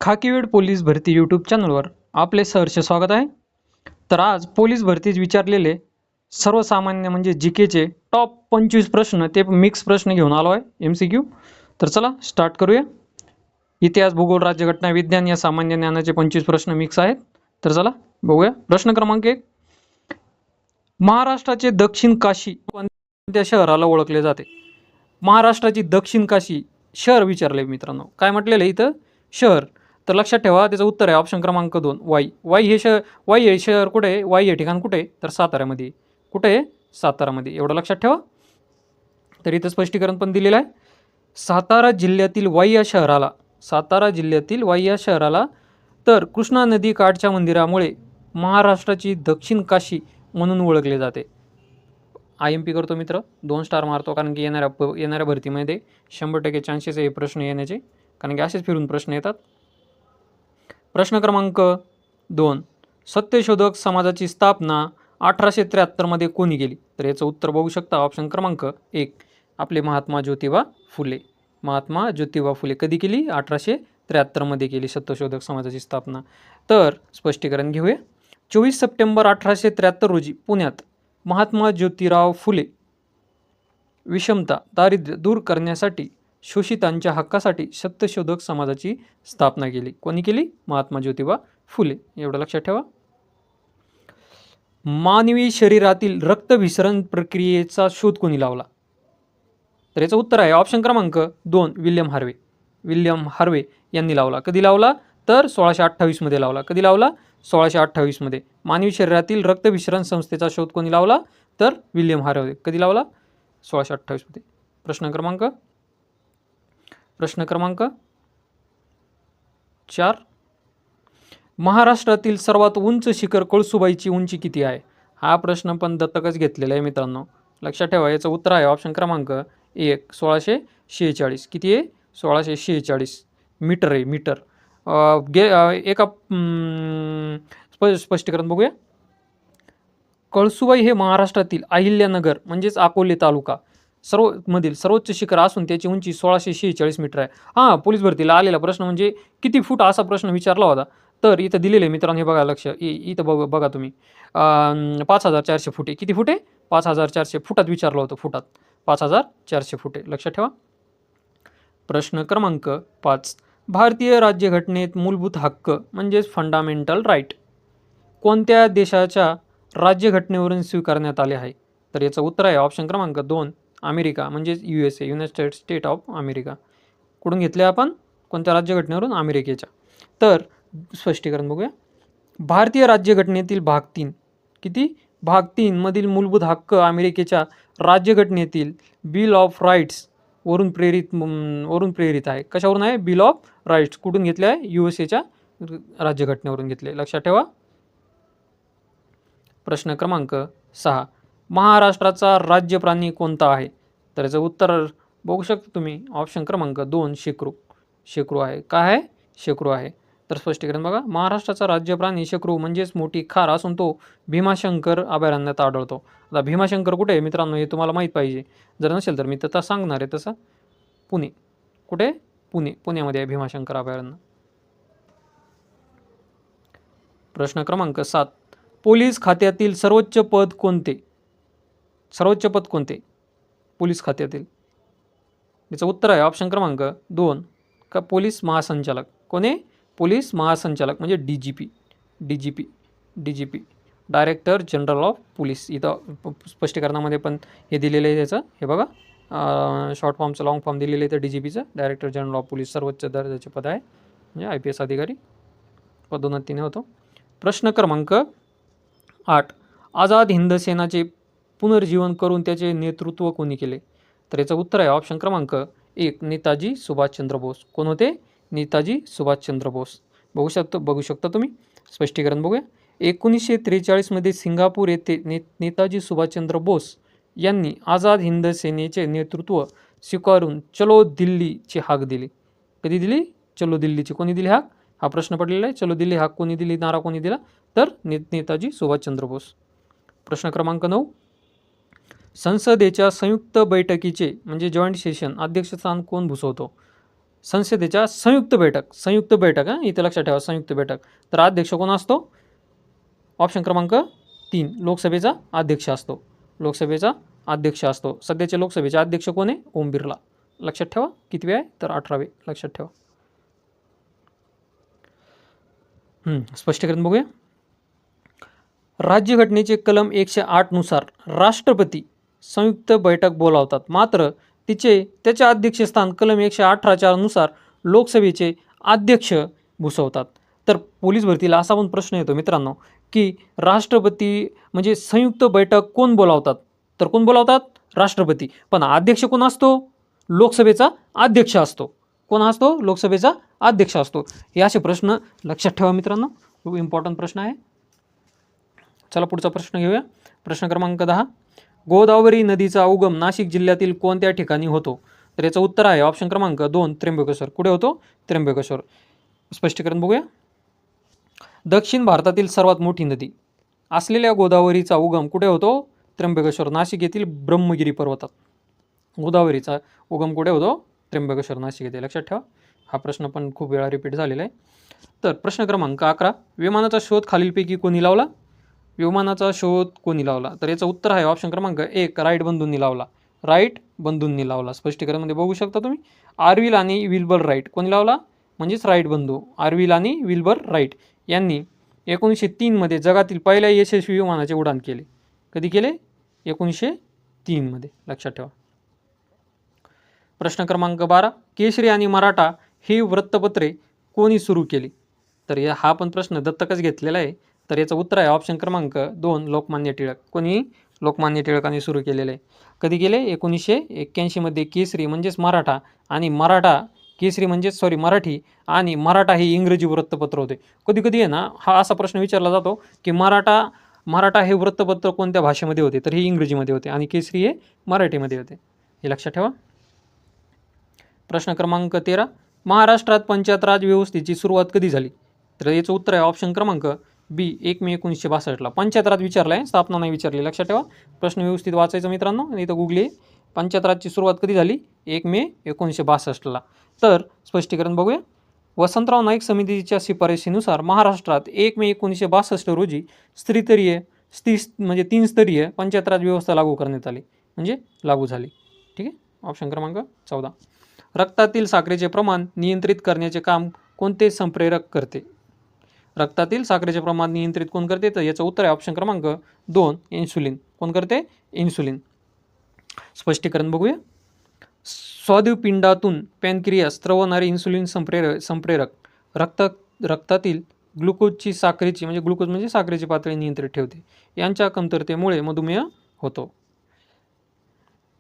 खाकीवेड police भरती YouTube चॅनलवर आपले सहर्ष स्वागत आहे. तर आज पोलीस भरतीत विचारलेले सर्वसामान्य म्हणजे जी केचे टॉप 25 प्रश्न ते मिक्स प्रश्न घेऊन आलो आहे MCQ. तर चला स्टार्ट करूया. इतिहास, भूगोल, राज्यघटना, विज्ञान या सामान्य ज्ञानाचे 25 प्रश्न मिक्स आहेत. तर चला बघूया. प्रश्न क्रमांक 1, महाराष्ट्राचे दक्षिण काशी कोणत्या शहराला ओळखले जाते? महाराष्ट्राची दक्षिण काशी शहर विचारले मित्रांनो. काय म्हटलेलं आहे इथं? शहर. तर लक्षात ठेवा त्याचं उत्तर आहे ऑप्शन क्रमांक 2 वाई. वाई हे शहर, वाई हे शहर कुठे आहे? वाई हे ठिकाण कुठे आहे? तर साताऱ्यामध्ये. कुठे आहे? सातारामध्ये. एवढं लक्षात ठेवा. तर इथं स्पष्टीकरण पण दिलेलं आहे. सातारा जिल्ह्यातील वाई या शहराला, सातारा जिल्ह्यातील वाई या शहराला तर कृष्णा नदी काठच्या मंदिरामुळे महाराष्ट्राची दक्षिण काशी म्हणून ओळखले जाते. IMP करतो मित्र, 2 स्टार मारतो, कारण की येणाऱ्या भरतीमध्ये 100% चान्सेस आहे हे प्रश्न येण्याचे, कारण की असेच फिरून प्रश्न येतात. प्रश्न क्रमांक 2, सत्यशोधक समाजाची स्थापना 1873 मध्ये कोणी केली? तर याचं उत्तर बघू शकता ऑप्शन क्रमांक 1, आपले महात्मा ज्योतिबा फुले. महात्मा ज्योतिबा फुले कधी केली? 1873 मध्ये केली सत्यशोधक समाजाची स्थापना. तर स्पष्टीकरण घेऊया. 24 सप्टेंबर 1873 रोजी पुण्यात महात्मा ज्योतिराव फुले विषमता, दारिद्र्य दूर करण्यासाठी, शोषितांच्या हक्कासाठी सत्यशोधक समाजाची स्थापना केली. कोणी केली? महात्मा ज्योतिबा फुले. एवढं लक्षात ठेवा. मानवी शरीरातील रक्तभिसरण प्रक्रियेचा शोध कोणी लावला? तर याचं उत्तर आहे ऑप्शन क्रमांक 2, विल्यम हार्वे. विल्यम हार्वे यांनी लावला. कधी लावला? तर 1628 मध्ये लावला. कधी लावला? 1628 मध्ये. मानवी शरीरातील रक्तभिसरण संस्थेचा शोध कोणी लावला? तर विल्यम हार्वे. कधी लावला? 1628 मध्ये. प्रश्न क्रमांक 4, महाराष्ट्रातील सर्वात उंच शिखर कळसुबाईची उंची किती आहे? हा प्रश्न पण दत्तकच घेतलेला आहे मित्रांनो. लक्षात ठेवा. याचं उत्तर आहे ऑप्शन क्रमांक 1, 1646. किती आहे? 1646 मीटर आहे. मीटर. एका स्पष्टीकरण बघूया. कळसुबाई हे महाराष्ट्रातील अहिल्यानगर म्हणजेच अकोले तालुका मधील सर्वोच्च शिखर असून त्याची उंची 1646 मीटर आहे. हां, पोलीस भरतीला आलेला प्रश्न म्हणजे किती फूट असा प्रश्न विचारला होता. तर इथं दिलेले मित्रांनो, हे बघा लक्ष, इथं बघा तुम्ही 5400 फूट आहे. किती फूट आहे? 5400 फुटात विचारलं होतं. फुटात 5400 फूट आहे. लक्षात ठेवा. प्रश्न क्रमांक 5, भारतीय राज्यघटनेत मूलभूत हक्क म्हणजेच फंडामेंटल राईट कोणत्या देशाच्या राज्यघटनेवरून स्वीकारण्यात आले आहे? तर याचं उत्तर आहे ऑप्शन क्रमांक 2, अमेरिका म्हणजेच USA, United state of America. कुठून घेतले आपण? कोणत्या राज्यघटनेवरून? अमेरिकेच्या. तर स्पष्टीकरण बघूया. भारतीय राज्यघटनेतील भाग 3, किती? भाग 3 मधील मूलभूत हक्क अमेरिकेच्या राज्यघटनेतील बिल ऑफ राईट्स वरून प्रेरित आहे. कशावरून आहे? Bill of rights. कुठून घेतले आहे? USAच्या राज्यघटनेवरून घेतले. लक्षात ठेवा. प्रश्न क्रमांक 6, महाराष्ट्राचा राज्य प्राणी कोणता आहे? तर याचं उत्तर बघू शकता तुम्ही ऑप्शन क्रमांक 2, शेकरू. शेकरू आहे. काय आहे? शेकरू आहे. तर स्पष्टीकरण बघा. महाराष्ट्राचा राज्य प्राणी शेकरू म्हणजेच मोठी खार असून तो भीमाशंकर अभयारण्यात आढळतो. आता भीमाशंकर कुठे आहे मित्रांनो हे तुम्हाला माहीत पाहिजे. जर नसेल तर मी तसं सांगणार आहे. तसं पुणे. कुठे? पुण्यामध्ये आहे भीमाशंकर अभयारण्य. प्रश्न क्रमांक 7, पोलीस खात्यातील सर्वोच्च पद कोणते? सर्वोच्च पद कोणते पोलीस खात्यातील? याचं उत्तर आहे ऑप्शन क्रमांक 2, का पोलीस महासंचालक. कोणी? पोलीस महासंचालक म्हणजे DGP, director general of police. इथं स्पष्टीकरणामध्ये पण हे दिलेलं आहे त्याचं. हे बघा, शॉर्ट फॉर्मचं लॉंग फॉर्म दिलेलं आहे तर DGPचं, डायरेक्टर जनरल ऑफ पोलीस सर्वोच्च दर्जाचे पद आहे, म्हणजे IPS अधिकारी पदोन्नतीने होतो. प्रश्न क्रमांक 8, आझाद हिंद सेनाचे पुनर्जीवन करून त्याचे नेतृत्व कोणी केले? तर याचं उत्तर आहे ऑप्शन क्रमांक 1, नेताजी सुभाषचंद्र बोस. कोण होते? नेताजी सुभाषचंद्र बोस. बघू शकता तुम्ही. स्पष्टीकरण बघूया. 1943 मध्ये सिंगापूर येथे नेताजी सुभाषचंद्र बोस यांनी आझाद हिंद सेनेचे नेतृत्व स्वीकारून चलो दिल्लीची हाक दिली. कधी दिली? चलो दिल्लीची. कोणी दिली हाक? हा प्रश्न पडलेला आहे. चलो दिल्ली हाक कोणी दिली? नारा कोणी दिला? तर नेताजी सुभाषचंद्र बोस. प्रश्न क्रमांक 9, संसदेच्या संयुक्त बैठकीचे म्हणजे जॉईंट सेशन अध्यक्षस्थान कोण भूषवतो? संसदेच्या संयुक्त बैठक हां, इथे लक्षात ठेवा संयुक्त बैठक. तर अध्यक्ष कोण असतो? ऑप्शन क्रमांक 3 लोकसभेचा अध्यक्ष असतो. लोकसभेचा अध्यक्ष असतो. सध्याचे लोकसभेचे अध्यक्ष कोण आहे? ओम बिर्ला. लक्षात ठेवा. कितवे आहे? तर 18वे. लक्षात ठेवा. स्पष्टीकरण बघूया. राज्यघटनेचे कलम 108 नुसार राष्ट्रपती संयुक्त बैठक बोलावतात. मात्र त्याचे अध्यक्षस्थान कलम 118 नुसार लोकसभेचे अध्यक्ष भूषवतात. तर पोलीस भरतीला असा पण प्रश्न येतो मित्रांनो की राष्ट्रपती म्हणजे संयुक्त बैठक कोण बोलावतात? तर कोण बोलावतात? राष्ट्रपती. पण अध्यक्ष कोण असतो? लोकसभेचा अध्यक्ष असतो. कोण असतो? लोकसभेचा अध्यक्ष असतो. हे असे प्रश्न लक्षात ठेवा मित्रांनो, खूप इम्पॉर्टंट प्रश्न आहे. चला पुढचा प्रश्न घेऊया. प्रश्न क्रमांक 10. गोदावरी नदीचा उगम नाशिक जिल्ह्यातील कोणत्या ठिकाणी होतो? तर याचं उत्तर आहे ऑप्शन क्रमांक 2 त्र्यंबकेश्वर. कुठे होतो? त्र्यंबकेश्वर. स्पष्टीकरण बघूया. दक्षिण भारतातील सर्वात मोठी नदी असलेल्या गोदावरीचा उगम कुठे होतो? त्र्यंबकेश्वर, नाशिक येथील ब्रह्मगिरी पर्वतात. गोदावरीचा उगम कुठे होतो? त्र्यंबकेश्वर, नाशिक येथे. लक्षात ठेवा. हा प्रश्न पण खूप वेळा रिपीट झालेला आहे. तर प्रश्न क्रमांक 11. विमानाचा शोध खालीलपैकी कोणी लावला? विमानाचा शोध कोणी लावला? तर याचं उत्तर आहे ऑप्शन क्रमांक 1 राईट बंधूंनी लावला. राईट बंधूंनी लावला. स्पष्टीकरणमध्ये बघू शकता तुम्ही. आर्विल आणि विल्बर राईट कोणी लावला? म्हणजेच राईट बंधू. आर्विल आणि विल्बर राईट यांनी 1903 मध्ये जगातील पहिल्या यशस्वी विमानाचे उड्डाण केले. कधी केले? 1903 मध्ये. लक्षात ठेवा. प्रश्न क्रमांक 12. केसरी आणि मराठा ही वृत्तपत्रे कोणी सुरू केली? तर हा पण प्रश्न दत्तकच घेतलेला आहे. तर याचं उत्तर आहे ऑप्शन क्रमांक 2 लोकमान्य टिळक. कोणी? लोकमान्य टिळकांनी सुरू केलेलं आहे. कधी केले? 1981 मध्ये केसरी म्हणजेच मराठा आणि मराठी आणि मराठा ही इंग्रजी वृत्तपत्र होते. कधी कधी आहे ना हा असा प्रश्न विचारला जातो की मराठा हे वृत्तपत्र कोणत्या भाषेमध्ये होते? तर हे इंग्रजीमध्ये होते आणि केसरी हे मराठीमध्ये होते. हे लक्षात ठेवा. प्रश्न क्रमांक 13. महाराष्ट्रात पंचायत राज व्यवस्थेची सुरुवात कधी झाली? तर याचं उत्तर आहे ऑप्शन क्रमांक बी 1 मे 1962ला. पंचायत राज विचारला आहे, स्थापना नाही विचारली. लक्षात ठेवा. प्रश्न व्यवस्थित वाचायचं मित्रांनो. आणि इथं गुगली पंचायत राजची सुरुवात कधी झाली? 1 मे 1962ला. तर स्पष्टीकरण बघूया. वसंतराव नाईक समितीच्या शिफारशीनुसार महाराष्ट्रात 1 मे 1962 रोजी तीन स्तरीय पंचायत राज व्यवस्था लागू करण्यात आली, म्हणजे लागू झाली. ठीक आहे. ऑप्शन क्रमांक 14. रक्तातील साखरेचे प्रमाण नियंत्रित करण्याचे काम कोणते संप्रेरक करते? रक्तातील साखरेचे प्रमाण नियंत्रित कोण करते? तर याचं उत्तर आहे ऑप्शन क्रमांक 2 इन्सुलिन. कोण करते? इन्सुलिन. स्पष्टीकरण बघूया. स्वादुपिंडातून पॅनक्रियास स्त्रवणारे इन्सुलिन संप्रेरक रक्तातील ग्लुकोजची साखरेची पातळी नियंत्रित ठेवते. यांच्या कमतरतेमुळे मधुमेह होतो.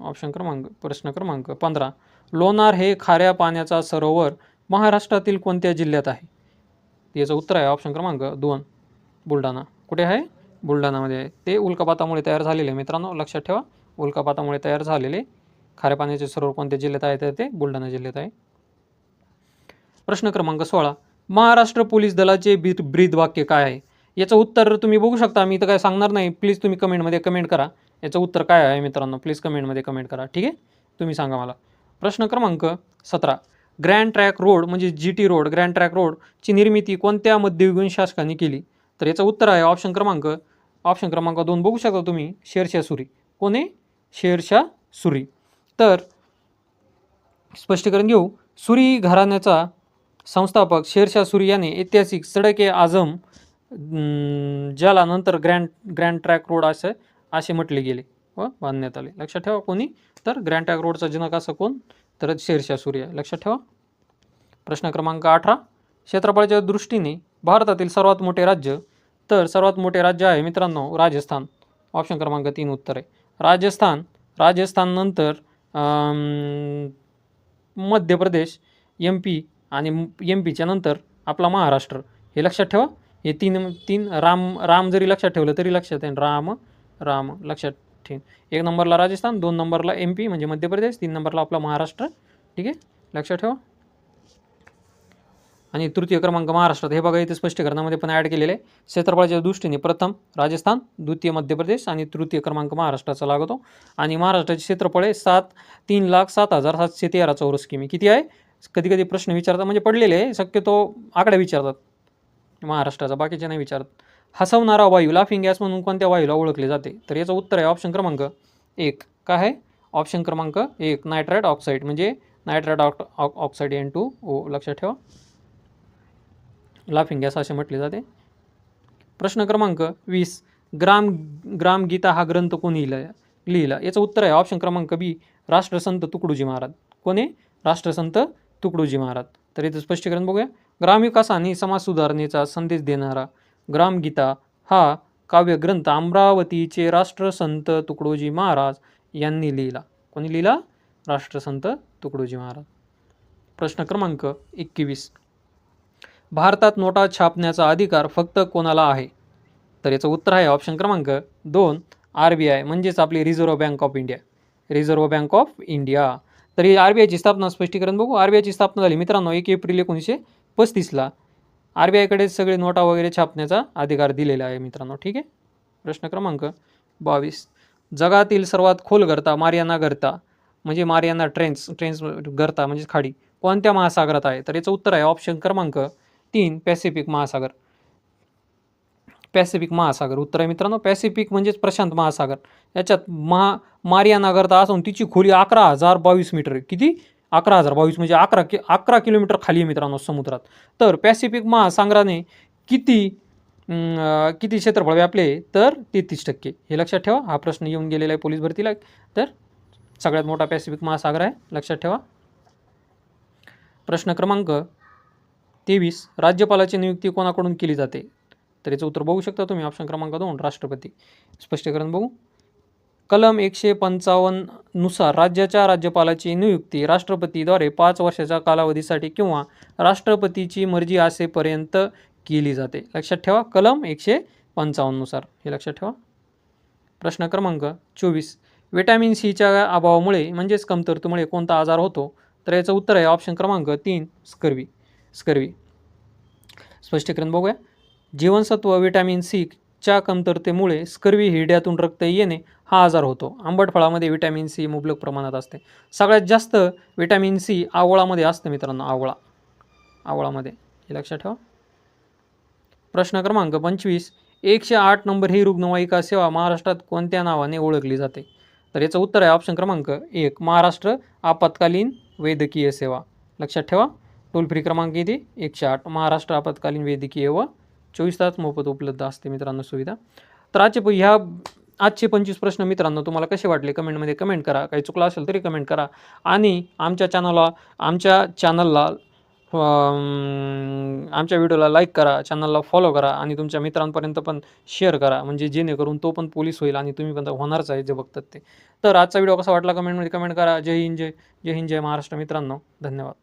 प्रश्न क्रमांक 15. लोणार हे खाऱ्या पाण्याचा सरोवर महाराष्ट्रातील कोणत्या जिल्ह्यात आहे? याचं उत्तर आहे ऑप्शन क्रमांक 2 बुलढाणा. कुठे आहे? बुलढाणामध्ये आहे. ते उल्कापातामुळे तयार झालेले मित्रांनो. लक्षात ठेवा. उल्कापातामुळे तयार झालेले खाऱ्या पाण्याचे सरोवर कोणत्या जिल्ह्यात आहे? तर ते बुलढाणा जिल्ह्यात आहे. प्रश्न क्रमांक 16. महाराष्ट्र पोलीस दलाचे ब्रीद वाक्य काय आहे? याचं उत्तर तुम्ही बघू शकता. मी तर काय सांगणार नाही. प्लीज तुम्ही कमेंटमध्ये कमेंट करा. याचं उत्तर काय आहे मित्रांनो? प्लीज कमेंटमध्ये कमेंट करा. ठीक आहे. तुम्ही सांगा मला. प्रश्न क्रमांक 17. ग्रँड ट्रँक रोड म्हणजे GT रोड, ग्रँड ट्रँक रोडची निर्मिती कोणत्या मध्ययुगीन शासकाने केली? तर याचं उत्तर आहे ऑप्शन क्रमांक 2 बघू शकता तुम्ही. शेरशाह सुरी. कोण आहे? शेरशाह सुरी. तर स्पष्टीकरण घेऊ. सुरी घराण्याचा संस्थापक शेरशाह सुरी याने ऐतिहासिक सडक-ए-आझम ज्याला नंतर ग्रँड ट्रँक रोड असे म्हटले गेले व बांधण्यात आले. लक्षात ठेवा. कोणी? तर ग्रँड ट्रँक रोडचा जनक असं कोण? तर शेरशाह सुरी आहे. लक्षात ठेवा. प्रश्न क्रमांक 18. क्षेत्रफळाच्या दृष्टीने भारतातील सर्वात मोठे राज्य? तर सर्वात मोठे राज्य आहे मित्रांनो राजस्थान. ऑप्शन क्रमांक 3 उत्तर आहे राजस्थान नंतर मध्य प्रदेश, MP आणि MPच्या नंतर आपला महाराष्ट्र. हे लक्षात ठेवा. हे तीन राम जरी लक्षात ठेवलं तरी लक्षात येईल. राम लक्षात ठेव. 1 नंबरला राजस्थान, 2 नंबरला MP म्हणजे मध्य प्रदेश, 3 नंबरला आपला महाराष्ट्र. ठीक आहे. लक्षात ठेवा. आणि तृतीय क्रमांक महाराष्ट्रात. हे बघा इथे स्पष्टीकरणामध्ये पण ॲड केलेले आहे. क्षेत्रफळाच्या दृष्टीने प्रथम राजस्थान, द्वितीय मध्य प्रदेश आणि तृतीय क्रमांक महाराष्ट्राचा लागतो. आणि महाराष्ट्राचे क्षेत्रफळ आहे 3,07,713 चौरस किमी. किती आहे? कधी कधी प्रश्न विचारतात, म्हणजे पडलेले आहे, शक्यतो आकडे विचारतात महाराष्ट्राचा, बाकीचे नाही विचारत. हसवणारा वायू लाफिंग गॅस म्हणून कोणत्या वायूला ओळखले जाते? तर याचं उत्तर आहे ऑप्शन क्रमांक 1. काय आहे? ऑप्शन क्रमांक 1 नायट्राइट ऑक्साईड, म्हणजे नायट्राइट ऑक्साईड N2O. लक्षात ठेवा, लाफिंग गॅस असे म्हटले जाते. प्रश्न क्रमांक 20. ग्रामगीता हा ग्रंथ कोणी लिहिला? याचं उत्तर आहे ऑप्शन क्रमांक बी राष्ट्रसंत तुकडोजी महाराज. कोणी? राष्ट्रसंत तुकडोजी महाराज. तर याचं स्पष्टीकरण बघूया. ग्रामविकास आणि समाज सुधारणेचा संदेश देणारा ग्रामगीता हा काव्यग्रंथ अमरावतीचे राष्ट्रसंत तुकडोजी महाराज यांनी लिहिला. कोणी लिहिला? राष्ट्रसंत तुकडोजी महाराज. प्रश्न क्रमांक 21. भारतात नोटा छापण्याचा अधिकार फक्त कोणाला आहे? तर याचं उत्तर आहे ऑप्शन क्रमांक 2 RBI, म्हणजेच आपली reserve bank of India. Reserve bank of India. तर ही RBIची स्थापना, स्पष्टीकरण बघू. RBIची स्थापना झाली मित्रांनो 1 एप्रिल 1935ला. RBIकडे सगळे नोटा वगैरे छापण्याचा अधिकार दिलेला आहे मित्रांनो. ठीक आहे. प्रश्न क्रमांक 22. जगातील सर्वात खोल गर्ता मारियाना गर्ता, म्हणजे मारियाना ट्रेंच गर्ता म्हणजे खाडी कोणत्या महासागरात आहे? तर याचं उत्तर आहे ऑप्शन क्रमांक 3 पॅसिफिक महासागर. पॅसिफिक महासागर उत्तर आहे मित्रांनो. पॅसिफिक म्हणजेच प्रशांत महासागर. याच्यात मारियाना गर्ता असून तिची खोली 11,022 मीटर. किती? 11,022 म्हणजे 11 किलोमीटर खाली आहे मित्रांनो समुद्रात. तर पॅसिफिक महासागराने किती क्षेत्रफळ व्यापले? तर 33%. हे लक्षात ठेवा. हा प्रश्न येऊन गेलेला आहे पोलीस भरतीला. तर सगळ्यात मोठा पॅसिफिक महासागर आहे, लक्षात ठेवा. प्रश्न क्रमांक 23. राज्यपालाची नियुक्ती कोणाकडून केली जाते? तर याचं उत्तर बघू शकता तुम्ही ऑप्शन क्रमांक 2 राष्ट्रपती. स्पष्टीकरण बघू. कलम 155 नुसार राज्याच्या राज्यपालाची नियुक्ती राष्ट्रपतीद्वारे 5 वर्षाच्या कालावधीसाठी किंवा राष्ट्रपतीची मर्जी असेपर्यंत केली जाते. लक्षात ठेवा, कलम 155 नुसार. हे लक्षात ठेवा. प्रश्न क्रमांक 24. व्हिटॅमिन सीच्या अभावामुळे म्हणजेच कमतरतेमुळे कोणता आजार होतो? तर याचं उत्तर आहे ऑप्शन क्रमांक 3 स्कर्वी. स्पष्टीकरण बघूया. जीवनसत्व व्हिटॅमिन सीच्या कमतरतेमुळे स्कर्वी, हिरड्यातून रक्त येणे हा आजार होतो. आंबट फळामध्ये व्हिटॅमिन सी मुबलक प्रमाणात असते. सगळ्यात जास्त व्हिटॅमिन सी आवळामध्ये असते मित्रांनो, आवळामध्ये. हे लक्षात ठेवा. प्रश्न क्रमांक 25. 108 नंबर ही रुग्णवाहिका सेवा महाराष्ट्रात कोणत्या नावाने ओळखली जाते? तर याचं उत्तर आहे ऑप्शन क्रमांक 1 महाराष्ट्र आपत्कालीन वैद्यकीय सेवा. लक्षात ठेवा. टोल फ्री क्रमांक किती? 108. महाराष्ट्र आपत्कालीन वैद्यकीय व 24 तास मोफत उपलब्ध असते मित्रांनो सुविधा. तर आजचे 25 प्रश्न मित्रांनो तुम्हाला कसे वाटले कमेंटमध्ये कमेंट करा. काही चुकलं असेल तरी कमेंट करा. आणि आमच्या चॅनलला आमच्या व्हिडिओला लाईक करा, चॅनलला फॉलो करा आणि तुमच्या मित्रांपर्यंत पण शेअर करा, म्हणजे जेणेकरून तो पण पोलीस होईल आणि तुम्ही पण होणारच आहे जे बघतात ते. तर आजचा व्हिडिओ कसा वाटला कमेंटमध्ये कमेंट करा. जय हिंद, जय महाराष्ट्र मित्रांनो. धन्यवाद.